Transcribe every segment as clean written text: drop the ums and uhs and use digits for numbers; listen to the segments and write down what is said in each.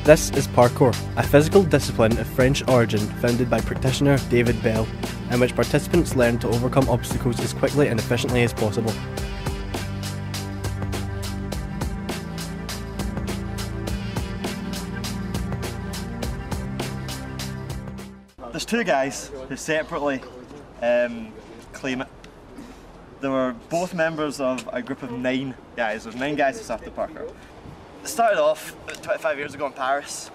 This is parkour, a physical discipline of French origin founded by practitioner David Bell, in which participants learn to overcome obstacles as quickly and efficiently as possible. There's two guys who separately claim it. They were both members of a group of 9 guys. There's 9 guys who started parkour. It started off about 25 years ago in Paris,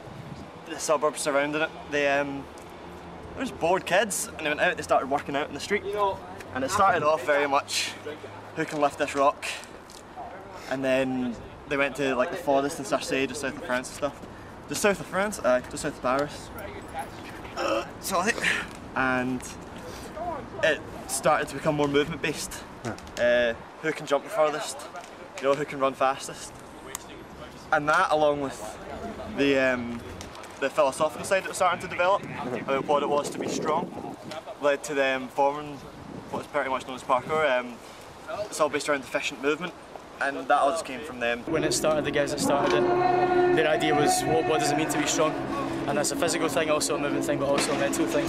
the suburbs surrounding it. They were just bored kids and they went out, they started working out in the street. And it started off very much, who can lift this rock? And then they went to like the forest in Sarcey, just south of France and stuff. Just south of France? Just south of Paris. And it started to become more movement based. Who can jump the furthest? You know, who can run fastest? And that, along with the philosophical side that was starting to develop about what it was to be strong, led to them forming what is pretty much known as parkour. It's all based around efficient movement, and that all just came from them. When it started, the guys that started it, their idea was what does it mean to be strong? And that's a physical thing, also a movement thing, but also a mental thing.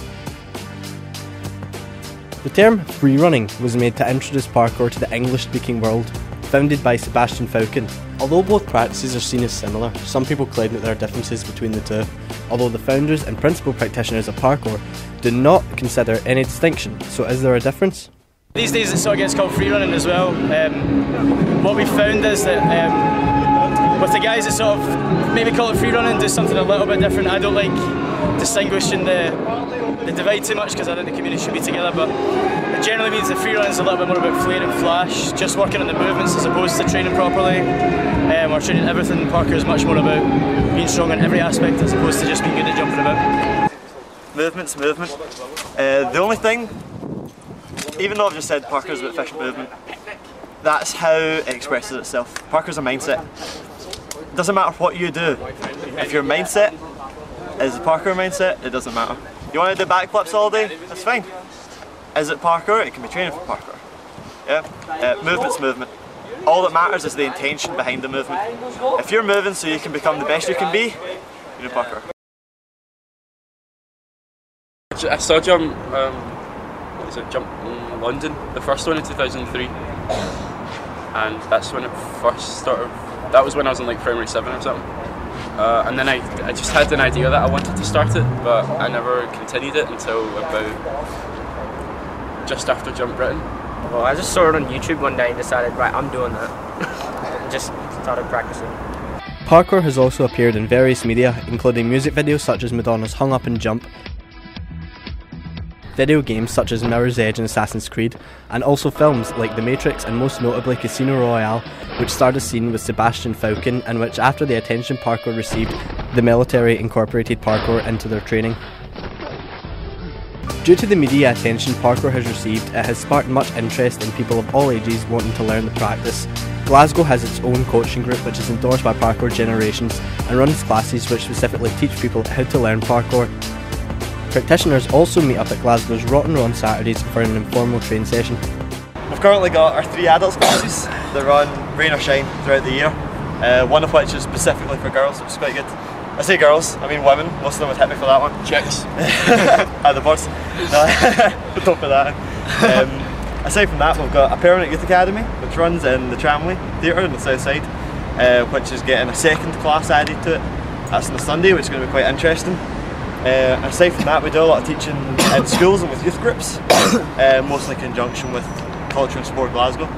The term free running was made to introduce parkour to the English-speaking world, founded by Sebastian Foucan. Although both practices are seen as similar, some people claim that there are differences between the two, although the founders and principal practitioners of parkour do not consider any distinction. So is there a difference? These days it sort of gets called free running as well. What we found is that with the guys that sort of maybe call it free running, do something a little bit different. I don't like distinguishing the divide too much because I think the community should be together, but it generally means that free running is a little bit more about flair and flash, just working on the movements as opposed to training properly. Or training everything. Parkour is much more about being strong in every aspect as opposed to just being good at jumping about. Movement's movement. The only thing, even though I've just said parkour is about efficient movement, that's how it expresses itself. Parkour's a mindset. It doesn't matter what you do. If your mindset is a parkour mindset, it doesn't matter. You want to do backflips all day? That's fine. Is it parkour? It can be training for parkour. Yeah? Movement's movement. All that matters is the intention behind the movement. If you're moving so you can become the best you can be, you do parkour. I saw jump in London, the first one in 2003, and that's when it first started. That was when I was in like primary 7 or something. And then I just had an idea that I wanted to start it, but I never continued it until about just after Jump Britain. Well, I just saw it on YouTube one day and decided, right, I'm doing that. Just started practicing. Parkour has also appeared in various media, including music videos such as Madonna's Hung Up and Jump, video games such as Mirror's Edge and Assassin's Creed, and also films like The Matrix and most notably Casino Royale, which starred a scene with Sebastian Foucan in which, after the attention parkour received, the military incorporated parkour into their training. Due to the media attention parkour has received, it has sparked much interest in people of all ages wanting to learn the practice. Glasgow has its own coaching group which is endorsed by Parkour Generations and runs classes which specifically teach people how to learn parkour. Practitioners also meet up at Glasgow's Rotten Row on Saturdays for an informal train session. We've currently got our 3 adults classes that run rain or shine throughout the year, one of which is specifically for girls, which is quite good. I say girls, I mean women, most of them would hit me for that one. Chicks. The birds. No, don't put that in. Aside from that, we've got a permanent youth academy which runs in the Tramway Theatre in the south side, which is getting a 2nd class added to it. That's on a Sunday, which is going to be quite interesting. Aside from that, we do a lot of teaching in schools and with youth groups, mostly in conjunction with Culture and Sport Glasgow.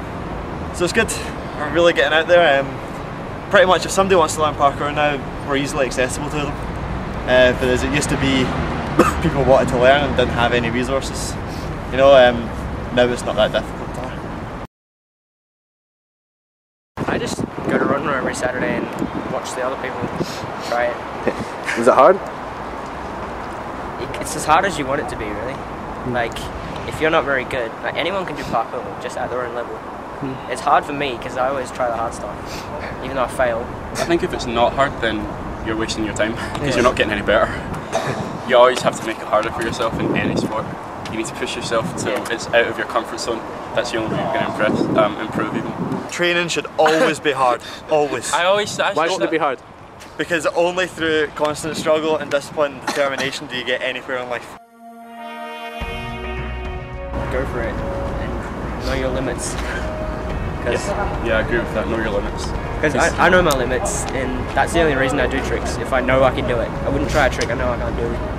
So it's good, we're really getting out there. Pretty much if somebody wants to learn parkour now, we're easily accessible to them. But as it used to be, people wanted to learn and didn't have any resources. You know, now it's not that difficult. I just go to Run every Saturday and watch the other people try it. Was it hard? It's as hard as you want it to be, really. Like, if you're not very good, like anyone can do parkour, just at their own level. It's hard for me because I always try the hard stuff, even though I fail. I think if it's not hard, then you're wasting your time because you're not getting any better. You always have to make it harder for yourself in any sport. You need to push yourself till it's out of your comfort zone. That's the only way you're going to improve even. Training should always be hard, always. Why should it be hard? because only through constant struggle and discipline and determination do you get anywhere in life. Go for it and know your limits. Yeah, I agree with that. Know your limits. Because I know my limits, and that's the only reason I do tricks. If I know I can do it, I wouldn't try a trick I know I can't do it.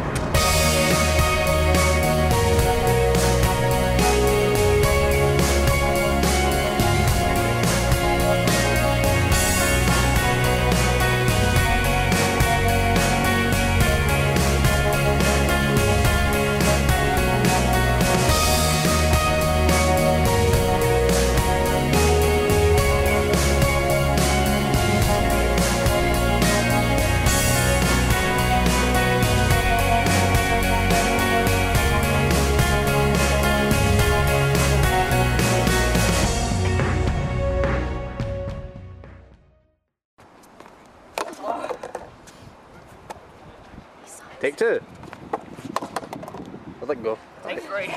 Take two. I'd like to go. Take 3.